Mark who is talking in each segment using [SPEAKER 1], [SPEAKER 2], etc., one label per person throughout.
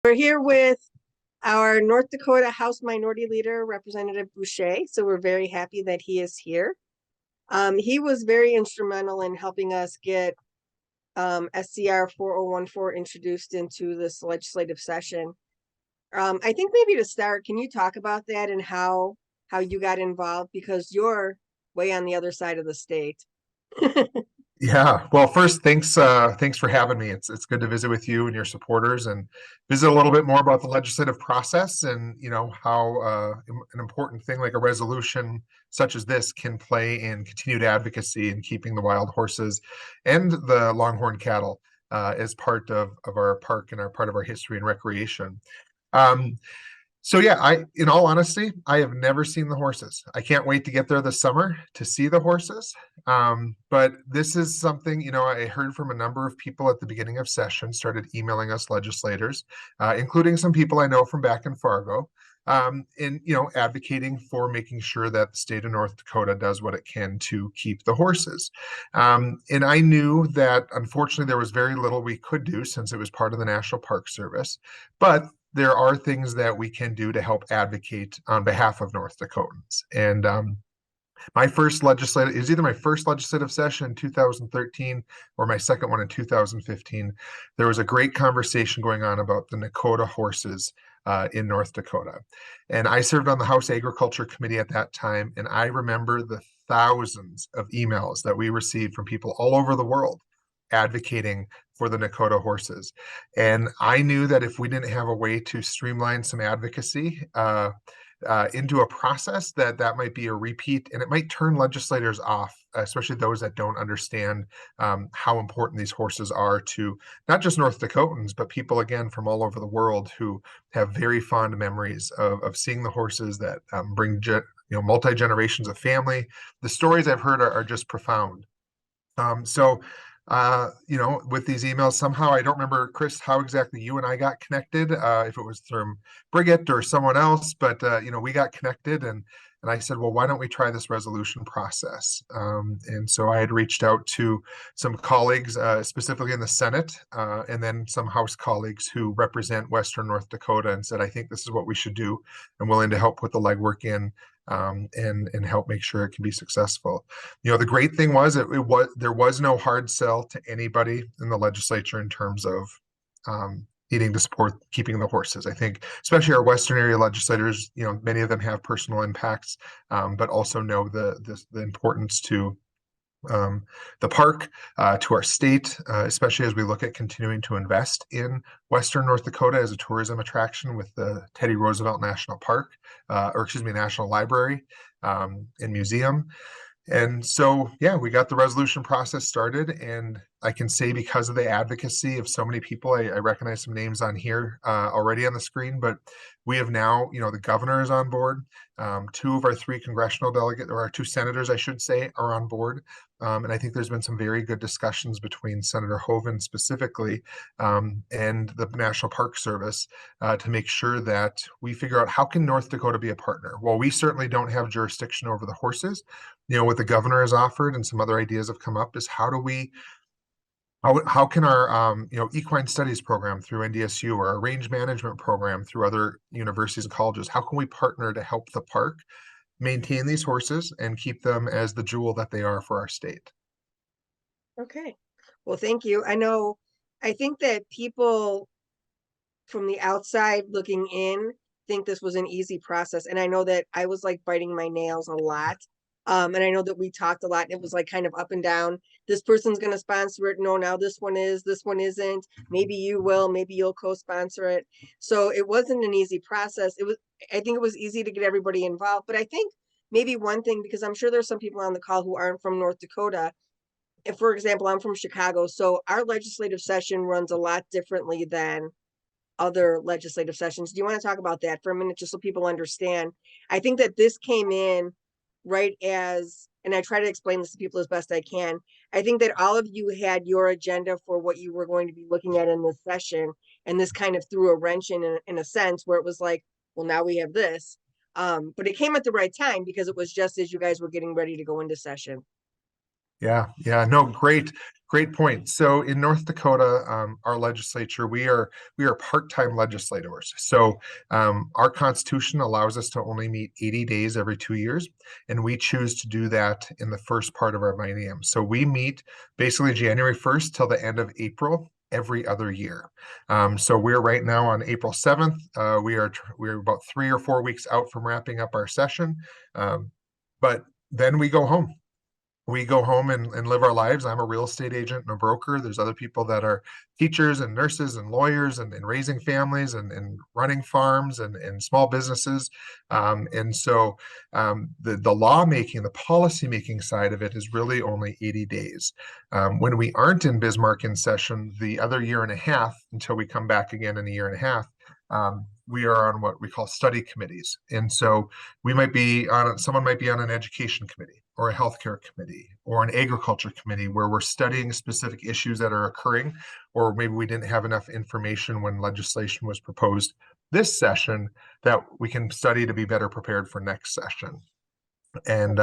[SPEAKER 1] We're here with our North Dakota House Minority Leader, Representative Boschee. So we're very happy that he is here. He was very instrumental in helping us get SCR 4014 introduced into this legislative session. I think maybe to start, can you talk about that and how you got involved, because you're way on the other side of the state.
[SPEAKER 2] Yeah. Well, first, thanks for having me. It's good to visit with you and your supporters and visit a little bit more about the legislative process and how an important thing like a resolution such as this can play in continued advocacy in keeping the wild horses and the longhorn cattle as part of our park and our part of our history and recreation. Um, so yeah, in all honesty, I have never seen the horses. I can't wait to get there this summer to see the horses. But this is something, I heard from a number of people at the beginning of session, started emailing us legislators, including some people I know from back in Fargo, in, advocating for making sure that the state of North Dakota does what it can to keep the horses. And I knew that unfortunately there was very little we could do since it was part of the National Park Service, but there are things that we can do to help advocate on behalf of North Dakotans. And my first legislative is either my first legislative session in 2013 or my second one in 2015. There was a great conversation going on about the Nakota horses in North Dakota. And I served on the House Agriculture Committee at that time. And I remember the thousands of emails that we received from people all over the world advocating for the Nakota horses. And I knew that if we didn't have a way to streamline some advocacy into a process, that might be a repeat and it might turn legislators off, especially those that don't understand how important these horses are to not just North Dakotans, but people, again, from all over the world who have very fond memories of seeing the horses that bring multi-generations of family. The stories I've heard are just profound. With these emails, somehow I don't remember, Chris, how exactly you and I got connected, if it was through Brigitte or someone else, but we got connected and I said, well, why don't we try this resolution process? And so I had reached out to some colleagues, specifically in the Senate, and then some House colleagues who represent Western North Dakota and said, I think this is what we should do. I'm willing to help put the legwork in and help make sure it can be successful. The great thing was there was no hard sell to anybody in the legislature in terms of needing to support keeping the horses. I think especially our Western area legislators, many of them have personal impacts, but also know the importance to the park, to our state, especially as we look at continuing to invest in Western North Dakota as a tourism attraction with the Teddy Roosevelt National Park, National Library and Museum. And so, yeah, we got the resolution process started. And I can say because of the advocacy of so many people, I recognize some names on here already on the screen, but we have now, the governor is on board. Two of our three congressional delegates, or our two senators, I should say, are on board. And I think there's been some very good discussions between Senator Hoeven specifically and the National Park Service to make sure that we figure out how can North Dakota be a partner. Well, we certainly don't have jurisdiction over the horses. What the governor has offered and some other ideas have come up is how can our equine studies program through NDSU or our range management program through other universities and colleges, how can we partner to help the park maintain these horses and keep them as the jewel that they are for our state?
[SPEAKER 1] Okay. Well, thank you. I think that people from the outside looking in think this was an easy process. And I know that I was like biting my nails a lot. And I know that we talked a lot. It was like kind of up and down. This person's going to sponsor it. No, now this one is, this one isn't. Maybe you will, maybe you'll co-sponsor it. So it wasn't an easy process. I think it was easy to get everybody involved. But I think maybe one thing, because I'm sure there's some people on the call who aren't from North Dakota. If, for example, I'm from Chicago, so our legislative session runs a lot differently than other legislative sessions. Do you want to talk about that for a minute, just so people understand? I think that this came in right as, and I try to explain this to people as best I can. I think that all of you had your agenda for what you were going to be looking at in this session, and this kind of threw a wrench in a sense where it was like, well, now we have this. But it came at the right time because it was just as you guys were getting ready to go into session.
[SPEAKER 2] Yeah, no, great point. So in North Dakota, our legislature, we are part-time legislators. So our Constitution allows us to only meet 80 days every 2 years, and we choose to do that in the first part of our biennium. So we meet basically January 1st till the end of April every other year. So we're right now on April 7th. We're about 3 or 4 weeks out from wrapping up our session, but then we go home and live our lives. I'm a real estate agent and a broker. There's other people that are teachers and nurses and lawyers and raising families and running farms and small businesses. And so the lawmaking, the policy making side of it is really only 80 days. When we aren't in Bismarck in session, the other year and a half until we come back again in a year and a half, we are on what we call study committees. And so someone might be on an education committee or a healthcare committee or an agriculture committee where we're studying specific issues that are occurring, or maybe we didn't have enough information when legislation was proposed this session that we can study to be better prepared for next session. And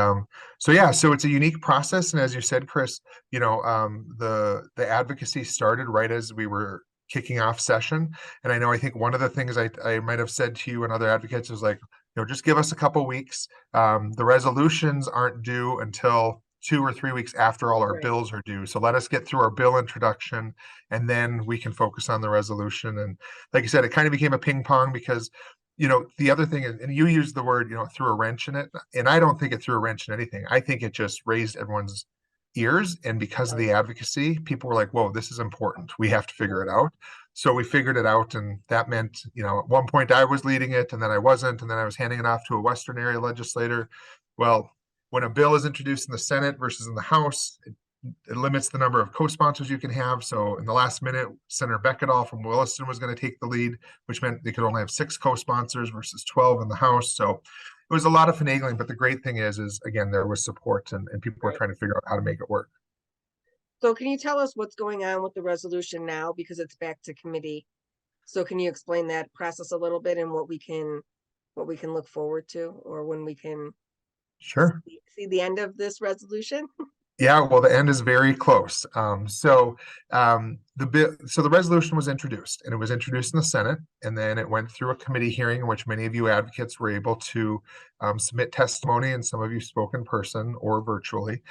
[SPEAKER 2] so yeah, so it's a unique process. And as you said, Chris, the advocacy started right as we were kicking off session. And I think one of the things I might have said to you and other advocates is like, just give us a couple weeks. The resolutions aren't due until 2 or 3 weeks after all our
[SPEAKER 1] Right.
[SPEAKER 2] bills are due. So let us get through our bill introduction, and then we can focus on the resolution. And like you said, it kind of became a ping pong because the other thing is, and you used the word, threw a wrench in it. And I don't think it threw a wrench in anything. I think it just raised everyone's ears. And because of
[SPEAKER 1] Right.
[SPEAKER 2] the advocacy, people were like, whoa, this is important. We have to figure it out. So we figured it out. And that meant, at one point I was leading it and then I wasn't. And then I was handing it off to a Western area legislator. Well, when a bill is introduced in the Senate versus in the House, it limits the number of co-sponsors you can have. So in the last minute, Senator Beckedahl from Williston was going to take the lead, which meant they could only have 6 co-sponsors versus 12 in the House. So it was a lot of finagling. But the great thing is again, there was support and people were
[SPEAKER 1] Right.
[SPEAKER 2] trying to figure out how to make it work.
[SPEAKER 1] So can you tell us what's going on with the resolution now because it's back to committee? So can you explain that process a little bit and what we can look forward to, or when we can
[SPEAKER 2] Sure.
[SPEAKER 1] see the end of this resolution?
[SPEAKER 2] Yeah, well, the end is very close. So the resolution was introduced, and it was introduced in the Senate, and then it went through a committee hearing in which many of you advocates were able to submit testimony, and some of you spoke in person or virtually.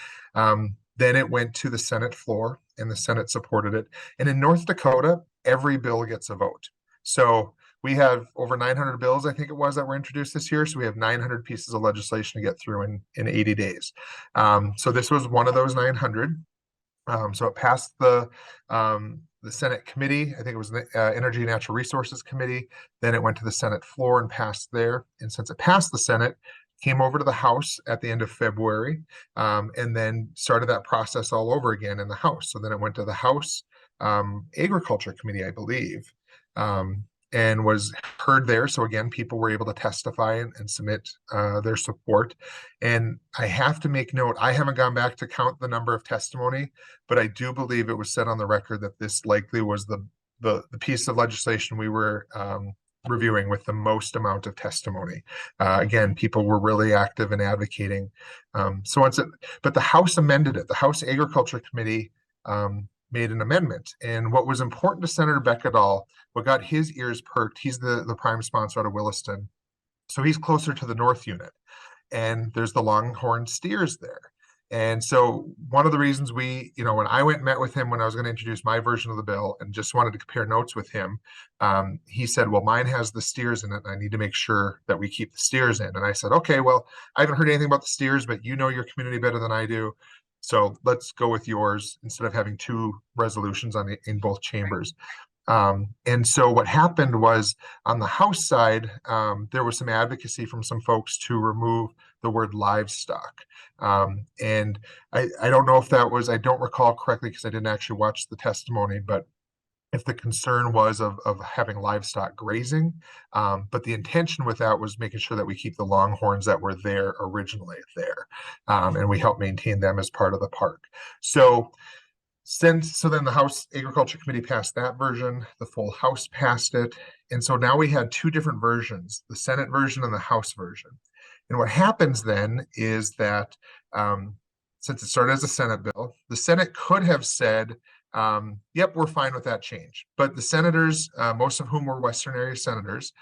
[SPEAKER 2] Then it went to the Senate floor, and the Senate supported it. And in North Dakota, every bill gets a vote. So we have over 900 bills, I think it was, that were introduced this year. So we have 900 pieces of legislation to get through in 80 days. So this was one of those 900. So it passed the Senate committee. I think it was the Energy and Natural Resources Committee. Then it went to the Senate floor and passed there. And since it passed the Senate, came over to the House at the end of February, and then started that process all over again in the House. So then it went to the House Agriculture Committee, I believe, and was heard there. So again, people were able to testify and submit their support. And I have to make note, I haven't gone back to count the number of testimony, but I do believe it was said on the record that this likely was the piece of legislation we were reviewing with the most amount of testimony. Again, people were really active in advocating. But the House amended it. The House Agriculture Committee made an amendment. And what was important to Senator Beckedahl, what got his ears perked, he's the prime sponsor out of Williston. So he's closer to the North Unit. And there's the Longhorn steers there. And so one of the reasons when I went and met with him when I was going to introduce my version of the bill and just wanted to compare notes with him, he said, well, mine has the steers in it, and I need to make sure that we keep the steers in. And I said, okay, well, I haven't heard anything about the steers, but you know your community better than I do. So let's go with yours instead of having 2 resolutions in both chambers. And so what happened was on the House side, there was some advocacy from some folks to remove the word livestock. And I don't know if I don't recall correctly because I didn't actually watch the testimony, but if the concern was of having livestock grazing, but the intention with that was making sure that we keep the longhorns that were there originally there, and we help maintain them as part of the park. So then the House Agriculture Committee passed that version, the full House passed it. And so now we had 2 different versions, the Senate version and the House version. And what happens then is that since it started as a Senate bill, the Senate could have said, yep, we're fine with that change. But the senators, most of whom were Western area senators,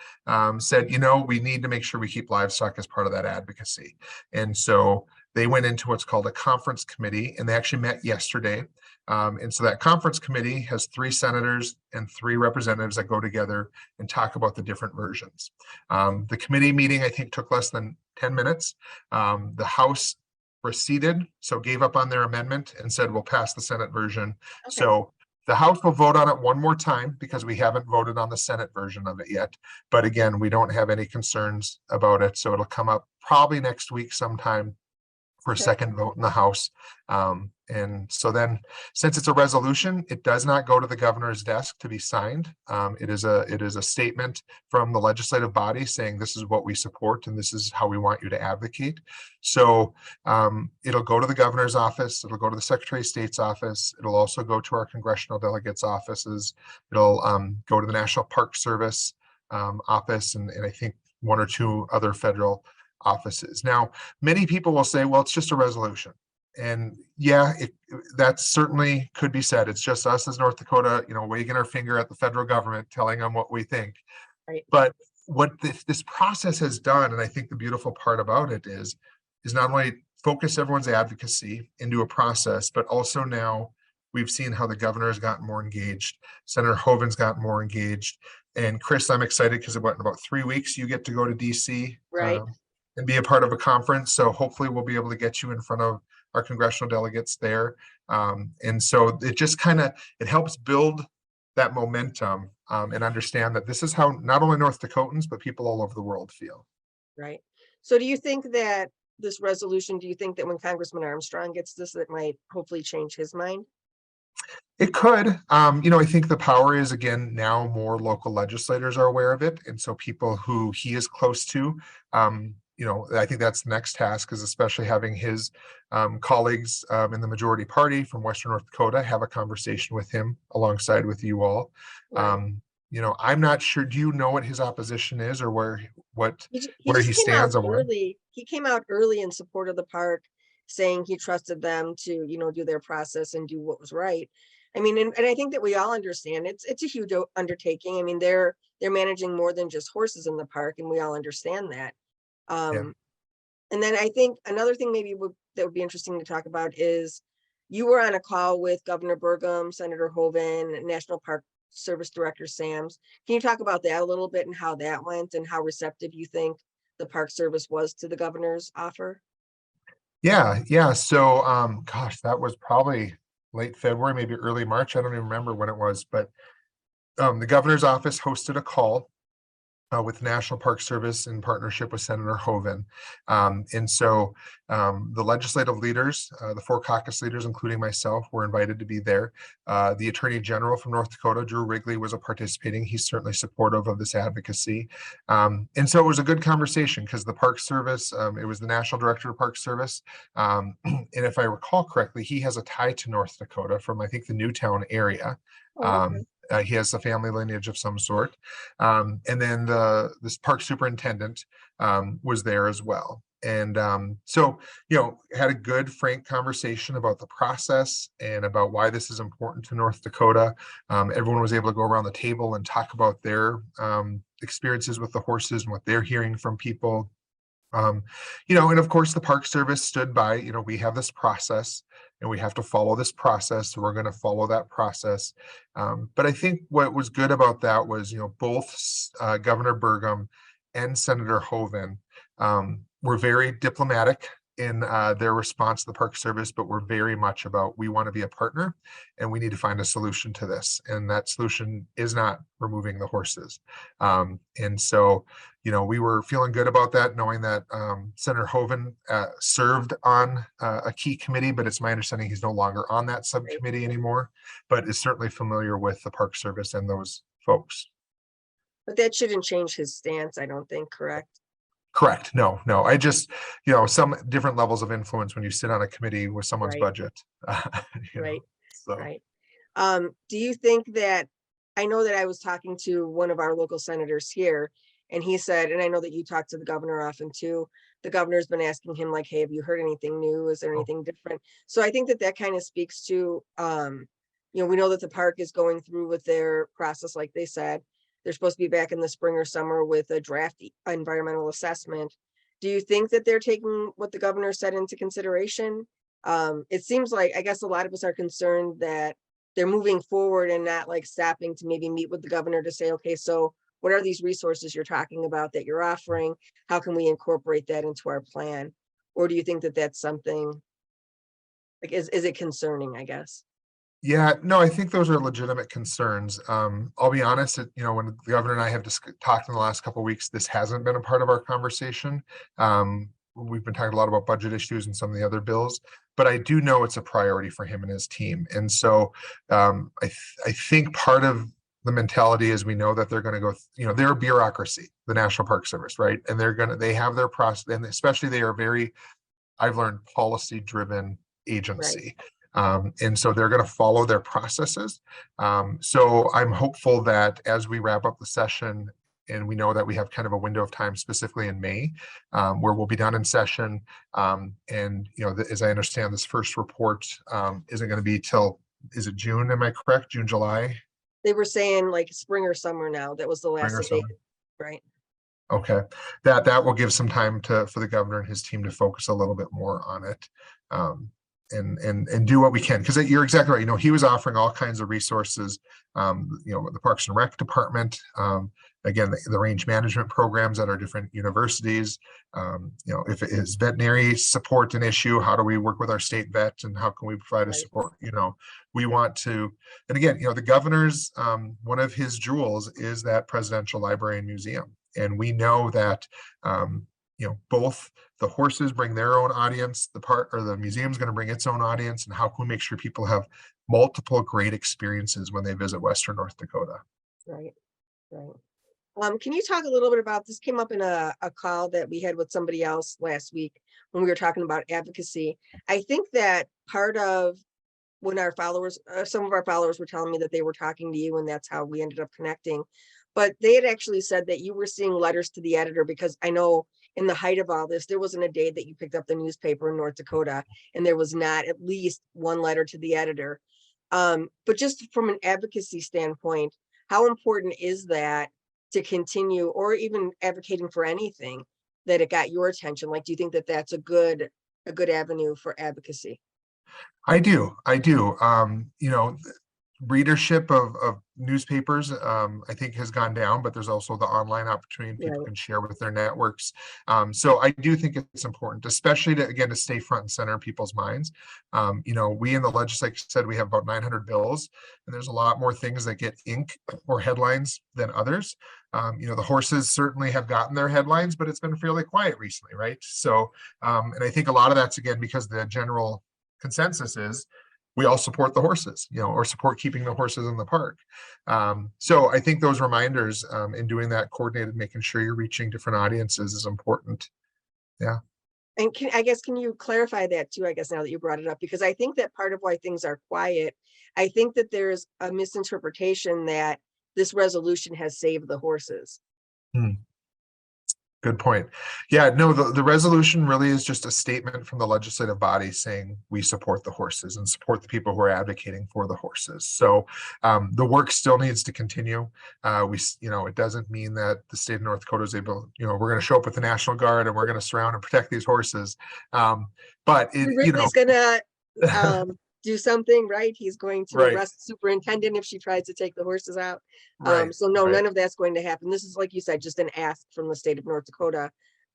[SPEAKER 2] said, we need to make sure we keep livestock as part of that advocacy. And so they went into what's called a conference committee, and they actually met yesterday. And so that conference committee has 3 senators and 3 representatives that go together and talk about the different versions. The committee meeting, I think, took less than 10 minutes. The House proceeded, so gave up on their amendment and said, we'll pass the Senate version.
[SPEAKER 1] Okay,
[SPEAKER 2] So the House will vote on it one more time because we haven't voted on the Senate version of it yet. But again, we don't have any concerns about it. So it'll come up probably next week sometime for a
[SPEAKER 1] okay,
[SPEAKER 2] second vote in the House. And so then, since it's a resolution, it does not go to the governor's desk to be signed. It is a statement from the legislative body saying this is what we support and this is how we want you to advocate. So it'll go to the governor's office. It'll go to the Secretary of State's office. It'll also go to our congressional delegates' offices. It'll go to the National Park Service office, and I think 1 or 2 other federal offices. Now, many people will say, well, it's just a resolution. And yeah, that certainly could be said. It's just us as North Dakota, wagging our finger at the federal government, telling them what we think.
[SPEAKER 1] right,
[SPEAKER 2] But what this process has done, and I think the beautiful part about it is not only focus everyone's advocacy into a process, but also now we've seen how the governor has gotten more engaged. Senator Hovind's gotten more engaged. And Chris, I'm excited because in about 3 weeks, you get to go to DC.
[SPEAKER 1] right,
[SPEAKER 2] And be a part of a conference. So hopefully we'll be able to get you in front of our congressional delegates there. And so it just it helps build that momentum and understand that this is how not only North Dakotans, but people all over the world feel.
[SPEAKER 1] right. So do you think that this resolution, do you think that when Congressman Armstrong gets this, it might hopefully change his mind?
[SPEAKER 2] It could. I think the power is, again, now more local legislators are aware of it. And so people who he is close to, I think that's the next task, is especially having his colleagues in the majority party from Western North Dakota have a conversation with him alongside with you all.
[SPEAKER 1] Right.
[SPEAKER 2] I'm not sure. Do you know what his opposition is or
[SPEAKER 1] He
[SPEAKER 2] where
[SPEAKER 1] just
[SPEAKER 2] he
[SPEAKER 1] came out
[SPEAKER 2] stands on one?
[SPEAKER 1] early. He came out early in support of the park, saying he trusted them to, do their process and do what was right. I mean, and I think that we all understand it's a huge undertaking. I mean, they're managing more than just horses in the park, and we all understand that.
[SPEAKER 2] Yeah.
[SPEAKER 1] Um, and then I think another thing that would be interesting to talk about is you were on a call with Governor Burgum, Senator Hoven, National Park Service Director Sams. Can you talk about that a little bit and how that went and how receptive you think the Park Service was to the governor's offer?
[SPEAKER 2] Yeah, yeah. So, gosh, that was probably late February, maybe early March. I don't even remember when it was, but the governor's office hosted a call with the National Park Service in partnership with Senator Hoven. And so the legislative leaders, the 4 caucus leaders, including myself, were invited to be there. The Attorney General from North Dakota, Drew Wrigley, was participating. He's certainly supportive of this advocacy. And so it was a good conversation because the Park Service, it was the National Director of Park Service. And if I recall correctly, he has a tie to North Dakota from, I think, the Newtown area.
[SPEAKER 1] Oh, okay.
[SPEAKER 2] He has a family lineage of some sort. And then this park superintendent was there as well. And so, had a good, frank conversation about the process and about why this is important to North Dakota. Everyone was able to go around the table and talk about their experiences with the horses and what they're hearing from people. And of course, the Park Service stood by, we have this process and we have to follow this process. So we're going to follow that process. But I think what was good about that was, both Governor Burgum and Senator Hoven were very diplomatic in their response to the Park Service, but we're very much about, we want to be a partner and we need to find a solution to this. And that solution is not removing the horses. And so, we were feeling good about that, knowing that Senator Hoven served on a key committee, but it's my understanding he's no longer on that
[SPEAKER 1] Great.
[SPEAKER 2] subcommittee anymore, but is certainly familiar with the Park Service and those folks.
[SPEAKER 1] But that shouldn't change his stance, I don't think, correct?
[SPEAKER 2] Correct. No, no. I just, some different levels of influence when you sit on a committee with someone's
[SPEAKER 1] Right,
[SPEAKER 2] budget.
[SPEAKER 1] right,
[SPEAKER 2] So
[SPEAKER 1] right. Do you think that, I know that I was talking to one of our local senators here, And he said, and I know that you talk to the governor often too, the governor's been asking him like, hey, have you heard anything new? Is there
[SPEAKER 2] Oh,
[SPEAKER 1] anything different? So I think that that kind of speaks to, we know that the park is going through with their process, like they said. They're supposed to be back in the spring or summer with a draft environmental assessment. Do you think that they're taking what the governor said into consideration? It seems like, I guess a lot of us are concerned that they're moving forward and not like stopping to maybe meet with the governor to say, okay, so what are these resources you're talking about that you're offering? How can we incorporate that into our plan? Or do you think that that's something like, is it concerning, I guess?
[SPEAKER 2] yeah, no, I think those are legitimate concerns. I'll be honest, when the governor and I have talked in the last couple of weeks, this hasn't been a part of our conversation. We've been talking a lot about budget issues and some of the other bills, but I do know it's a priority for him and his team. And so I think part of the mentality is we know that they're going to go, they're a bureaucracy, the National Park Service, right? And they have their process, and especially they are very, I've learned, policy driven
[SPEAKER 1] Right.
[SPEAKER 2] agency. And so they're going to follow their processes. So I'm hopeful that as we wrap up the session, and we know that we have kind of a window of time specifically in May, where we'll be done in session. And, as I understand, this first report isn't going to be till, is it June? Am I correct? June, July,
[SPEAKER 1] They were saying like spring or summer now. That was the
[SPEAKER 2] spring
[SPEAKER 1] last
[SPEAKER 2] or
[SPEAKER 1] that they,
[SPEAKER 2] summer?
[SPEAKER 1] right?
[SPEAKER 2] Okay, that will give some time for the governor and his team to focus a little bit more on it, and do what we can, because you're exactly right. He was offering all kinds of resources. The Parks and Rec department, again, the range management programs at our different universities. If it is veterinary support an issue, how do we work with our state vet and how can we provide a
[SPEAKER 1] Right.
[SPEAKER 2] support? We want to, and again, the governor's one of his jewels is that presidential library and museum. And we know that both the horses bring their own audience, the museum's going to bring its own audience, and how can we make sure people have multiple great experiences when they visit Western North Dakota?
[SPEAKER 1] Right. Right. Can you talk a little bit about this? Came up in a call that we had with somebody else last week when we were talking about advocacy. I think that part of when our followers, some of our followers were telling me that they were talking to you and that's how we ended up connecting. But they had actually said that you were seeing letters to the editor, because I know in the height of all this, there wasn't a day that you picked up the newspaper in North Dakota and there was not at least one letter to the editor. But just from an advocacy standpoint, how important is that to continue, or even advocating for anything that it got your attention? Like, do you think that that's a good avenue for advocacy?
[SPEAKER 2] I do. Readership of newspapers, I think, has gone down, but there's also the online opportunity, and people
[SPEAKER 1] Right.
[SPEAKER 2] can share with their networks. So I do think it's important, especially to stay front and center in people's minds. We in the legislature said we have about 900 bills, and there's a lot more things that get ink or headlines than others. The horses certainly have gotten their headlines, but it's been fairly quiet recently, right? So, and I think a lot of that's, again, because the general consensus is we all support the horses, or support keeping the horses in the park. So I think those reminders, in doing that coordinated, making sure you're reaching different audiences is important. Yeah.
[SPEAKER 1] And I guess, can you clarify that too, I guess, now that you brought it up? Because I think that part of why things are quiet, I think that there's a misinterpretation that this resolution has saved the horses.
[SPEAKER 2] Hmm. Good point. Yeah, no, the resolution really is just a statement from the legislative body saying we support the horses and support the people who are advocating for the horses. So the work still needs to continue. It doesn't mean that the state of North Dakota is able, we're going to show up with the National Guard and we're going to surround and protect these horses. But
[SPEAKER 1] Ridley's gonna do something, right? He's going to
[SPEAKER 2] right,
[SPEAKER 1] arrest the superintendent if she tries to take the horses out.
[SPEAKER 2] right,
[SPEAKER 1] So no,
[SPEAKER 2] right,
[SPEAKER 1] none of that's going to happen. This is, like you said, just an ask from the state of North Dakota.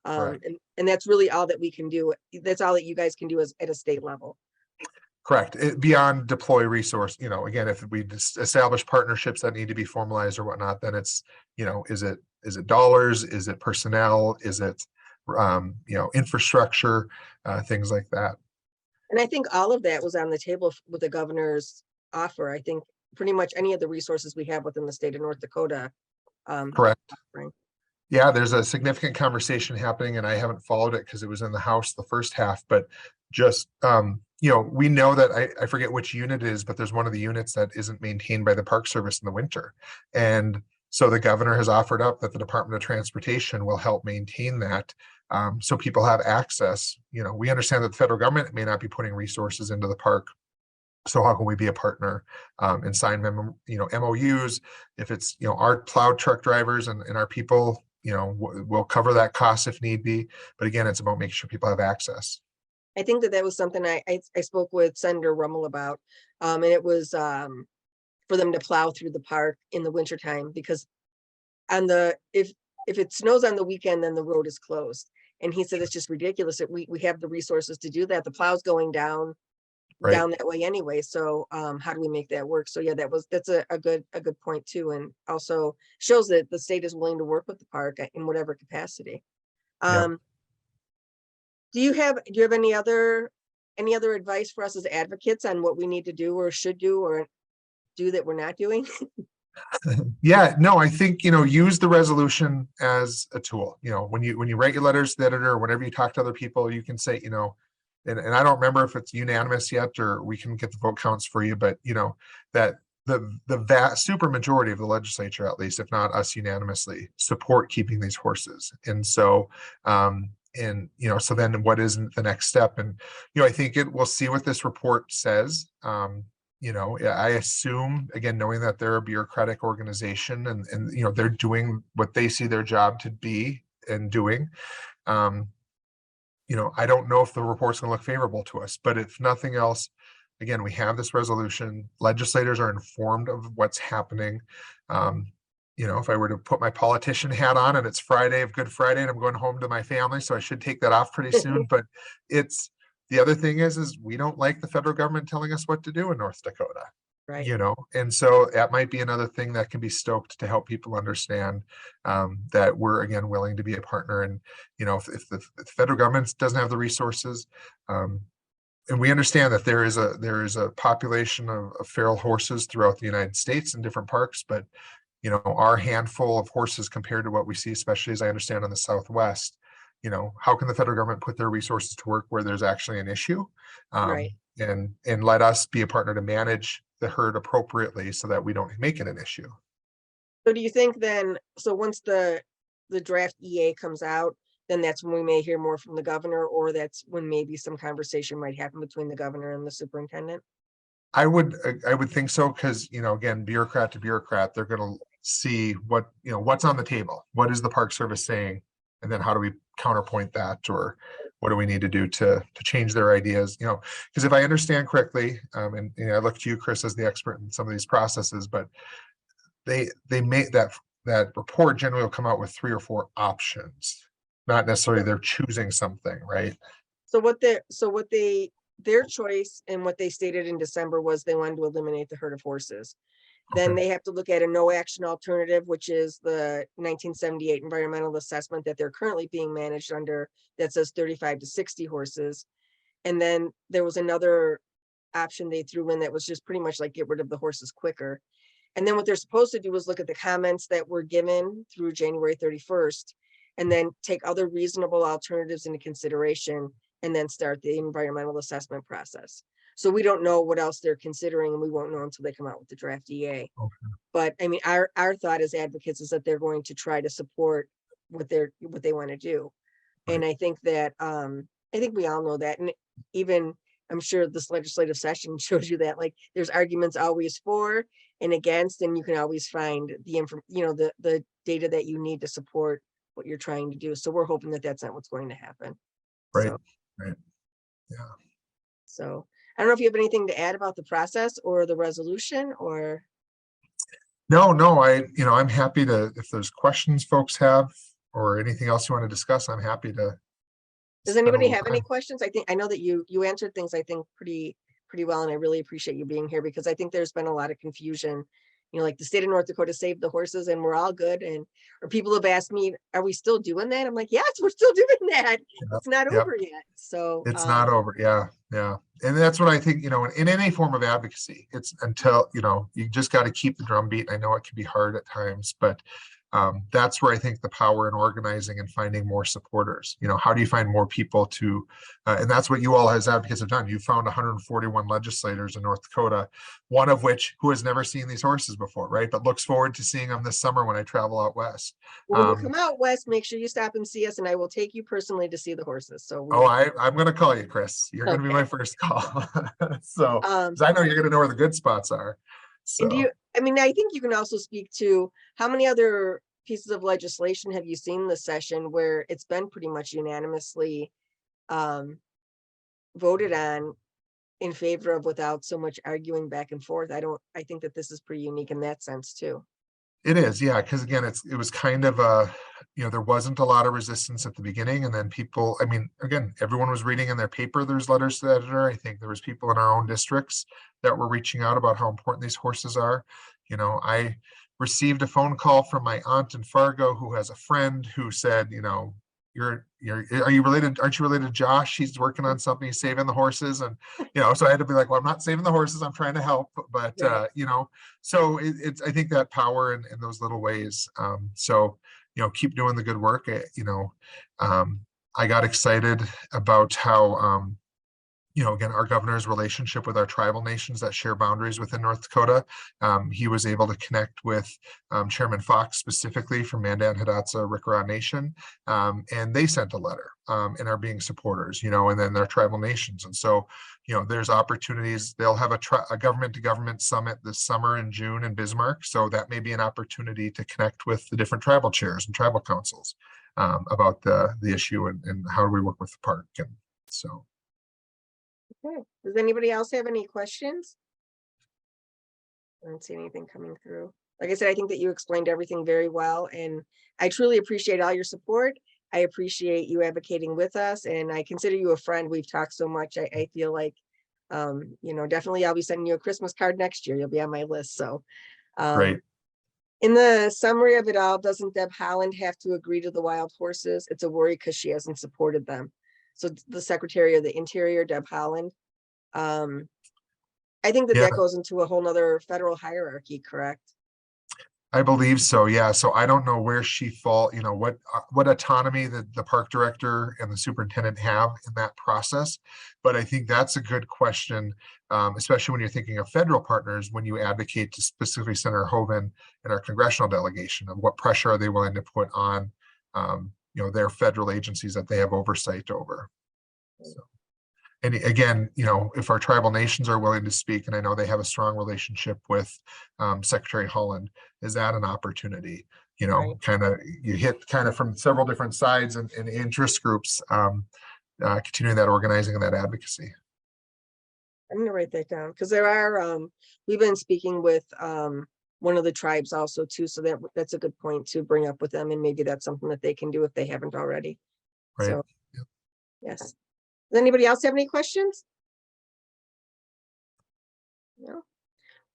[SPEAKER 2] correct.
[SPEAKER 1] And that's really all that we can do. That's all that you guys can do is at a state level.
[SPEAKER 2] Correct. Beyond deploy resource, again, if we establish partnerships that need to be formalized or whatnot, then it's, is it dollars? Is it personnel? Is it, infrastructure, things like that.
[SPEAKER 1] And I think all of that was on the table with the governor's offer. I think pretty much any of the resources we have within the state of North Dakota.
[SPEAKER 2] Correct.
[SPEAKER 1] Right.
[SPEAKER 2] Yeah, there's a significant conversation happening, and I haven't followed it because it was in the House the first half, but just we know that I forget which unit it is, but there's one of the units that isn't maintained by the Park Service in the winter. And So the governor has offered up that the Department of Transportation will help maintain that. So people have access. We understand that the federal government may not be putting resources into the park. So how can we be a partner and sign MOUs? If it's, our plow truck drivers and our people, we'll cover that cost if need be. But again, it's about making sure people have access.
[SPEAKER 1] I think that was something I spoke with Senator Rummel about. And it was for them to plow through the park in the wintertime, because if it snows on the weekend, then the road is closed. And he said it's just ridiculous that we have the resources to do that. The plow's going down
[SPEAKER 2] Right.
[SPEAKER 1] that way anyway. So how do we make that work? So yeah, that's a good point too, and also shows that the state is willing to work with the park in whatever capacity.
[SPEAKER 2] Yeah.
[SPEAKER 1] Do you have any other advice for us as advocates on what we need to do or should do or do that we're not doing?
[SPEAKER 2] Yeah, no, I think, use the resolution as a tool. When you write your letters to the editor, or whenever you talk to other people, you can say, and I don't remember if it's unanimous yet, or we can get the vote counts for you, but that the vast super majority of the legislature, at least, if not us unanimously, support keeping these horses. And so, so then what is the next step? And, I think we'll see what this report says. I assume, again, knowing that they're a bureaucratic organization and they're doing what they see their job to be and doing. I don't know if the report's going to look favorable to us, but if nothing else, again, we have this resolution. Legislators are informed of what's happening. If I were to put my politician hat on and it's Friday of Good Friday and I'm going home to my family, so I should take that off pretty soon. But the other thing is we don't like the federal government telling us what to do in North Dakota.
[SPEAKER 1] Right.
[SPEAKER 2] And so that might be another thing that can be stoked to help people understand that we're, again, willing to be a partner. And, if the federal government doesn't have the resources, and we understand that there is a population of feral horses throughout the United States in different parks, but, our handful of horses compared to what we see, especially as I understand on the Southwest, how can the federal government put their resources to work where there's actually an issue?
[SPEAKER 1] Right.
[SPEAKER 2] And let us be a partner to manage the herd appropriately so that we don't make it an issue.
[SPEAKER 1] So do you think then, so once the draft EA comes out, then that's when we may hear more from the governor, or that's when maybe some conversation might happen between the governor and the superintendent?
[SPEAKER 2] I would think so, because, again, bureaucrat to bureaucrat, they're going to see what's on the table. What is the Park Service saying? And then how do we counterpoint that, or what do we need to do to change their ideas? Because if I understand correctly, and I look to you, Chris, as the expert in some of these processes, but they made that report generally will come out with 3 or 4 options, not necessarily they're choosing something, right?
[SPEAKER 1] So their choice and what they stated in December was they wanted to eliminate the herd of horses. Then
[SPEAKER 2] Okay.
[SPEAKER 1] they have to look at a no action alternative, which is the 1978 environmental assessment that they're currently being managed under, that says 35 to 60 horses. And then there was another option they threw in that was just pretty much like get rid of the horses quicker. And then what they're supposed to do is look at the comments that were given through January 31st, and then take other reasonable alternatives into consideration, and then start the environmental assessment process. So we don't know what else they're considering, and we won't know until they come out with the draft EA.
[SPEAKER 2] Okay.
[SPEAKER 1] But I mean, our thought as advocates is that they're going to try to support what they want to do.
[SPEAKER 2] Right.
[SPEAKER 1] And I think that I think we all know that. And even I'm sure this legislative session shows you that, like, there's arguments always for and against, and you can always find the data that you need to support what you're trying to do. So we're hoping that that's not what's going to happen.
[SPEAKER 2] Right.
[SPEAKER 1] So,
[SPEAKER 2] Right. Yeah.
[SPEAKER 1] so I don't know if you have anything to add about the process or the resolution, or
[SPEAKER 2] No, I'm happy to, if there's questions folks have or anything else you want to discuss, I'm happy to
[SPEAKER 1] does
[SPEAKER 2] spend a
[SPEAKER 1] anybody
[SPEAKER 2] little
[SPEAKER 1] have any
[SPEAKER 2] time.
[SPEAKER 1] questions? I know that you answered things, I think, pretty well, and I really appreciate you being here, because I think there's been a lot of confusion. Like the state of North Dakota saved the horses and we're all good. Or people have asked me, are we still doing that? I'm like, yes, we're still doing that.
[SPEAKER 2] Yep.
[SPEAKER 1] It's not
[SPEAKER 2] Yep.
[SPEAKER 1] over yet. So
[SPEAKER 2] It's not over. Yeah. Yeah. And that's what I think, in any form of advocacy, it's until, you just got to keep the drum beat. I know it can be hard at times, but That's where I think the power in organizing and finding more supporters. How do you find more people to, and that's what you all as advocates have done. You found 141 legislators in North Dakota, one of which who has never seen these horses before, right? But looks forward to seeing them this summer when I travel out west.
[SPEAKER 1] When you come out west, make sure you stop and see us, and I will take you personally to see the horses. So
[SPEAKER 2] I'm going to call you, Chris. You're going to be my first call. So, 'cause I know you're going to know where the good spots are.
[SPEAKER 1] and
[SPEAKER 2] So,
[SPEAKER 1] I think you can also speak to how many other pieces of legislation have you seen this session where it's been pretty much unanimously voted on in favor of without so much arguing back and forth. I think that this is pretty unique in that sense too.
[SPEAKER 2] it is, yeah, because again, it was kind of there wasn't a lot of resistance at the beginning, and then people, I mean, again, everyone was reading in their paper. There's letters to the editor. I think there was people in our own districts that were reaching out about how important these horses are. I received a phone call from my aunt in Fargo who has a friend who said, are you related? Aren't you related to Josh? He's working on something, he's saving the horses. And, so I had to be like, well, I'm not saving the horses. I'm trying to help. But,
[SPEAKER 1] Right.
[SPEAKER 2] so it's, I think that power in those little ways. So, keep doing the good work. I got excited about how, again, our governor's relationship with our tribal nations that share boundaries within North Dakota. He was able to connect with Chairman Fox specifically from Mandan Hidatsa Rickará Nation, and they sent a letter and are being supporters, and then their tribal nations. And so, there's opportunities. They'll have a government-to-government summit this summer in June in Bismarck. So that may be an opportunity to connect with the different tribal chairs and tribal councils about the issue and how do we work with the park. And so.
[SPEAKER 1] Okay. Does anybody else have any questions? I don't see anything coming through. Like I said, I think that you explained everything very well, and I truly appreciate all your support. I appreciate you advocating with us, and I consider you a friend. We've talked so much. I feel like, definitely I'll be sending you a Christmas card next year. You'll be on my list. So,
[SPEAKER 2] Great.
[SPEAKER 1] in the summary of it all, doesn't Deb Haaland have to agree to the wild horses? It's a worry because she hasn't supported them. So the Secretary of the Interior, Deb Haaland, I think that
[SPEAKER 2] Yeah,
[SPEAKER 1] that goes into a whole nother federal hierarchy, correct?
[SPEAKER 2] I believe so. Yeah. So I don't know where she fall, what autonomy the park director and the superintendent have in that process. But I think that's a good question, especially when you're thinking of federal partners, when you advocate to specifically Senator Hoeven and our congressional delegation of what pressure are they willing to put on, their federal agencies that they have oversight over. So. And again, if our tribal nations are willing to speak, and I know they have a strong relationship with Secretary Holland, is that an opportunity?
[SPEAKER 1] Right.
[SPEAKER 2] Kind of you hit kind of from several different sides and interest groups, continuing that organizing and that advocacy.
[SPEAKER 1] I'm gonna write that down because there are, we've been speaking with one of the tribes also too, so that's a good point to bring up with them, and maybe that's something that they can do if they haven't already.
[SPEAKER 2] Right.
[SPEAKER 1] So, yes. Does anybody else have any questions? No.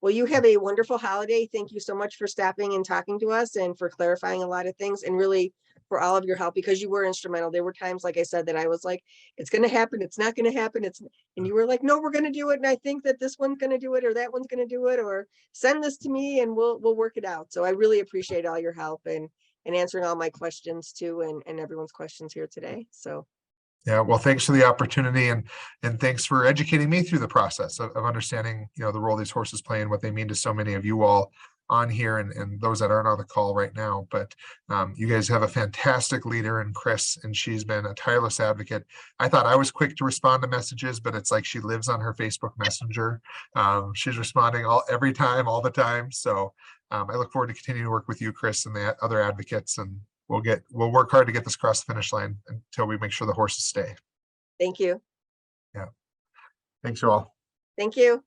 [SPEAKER 1] Well, you have a wonderful holiday. Thank you so much for stopping and talking to us and for clarifying a lot of things, and really for all of your help, because you were instrumental. There were times, like I said, that I was like, it's going to happen. It's not going to happen. And you were like, no, we're going to do it. And I think that this one's going to do it, or that one's going to do it, or send this to me and we'll work it out. So I really appreciate all your help and answering all my questions too, and everyone's questions here today. So.
[SPEAKER 2] Yeah, well, thanks for the opportunity and thanks for educating me through the process of understanding, the role these horses play and what they mean to so many of you all on here and those that aren't on the call right now. But you guys have a fantastic leader in Chris, and she's been a tireless advocate. I thought I was quick to respond to messages, but it's like she lives on her Facebook Messenger. She's responding every time, all the time. So I look forward to continuing to work with you, Chris, and the other advocates, and we'll work hard to get this across the finish line until we make sure the horses stay.
[SPEAKER 1] Thank you.
[SPEAKER 2] Yeah. Thanks you all.
[SPEAKER 1] Thank you.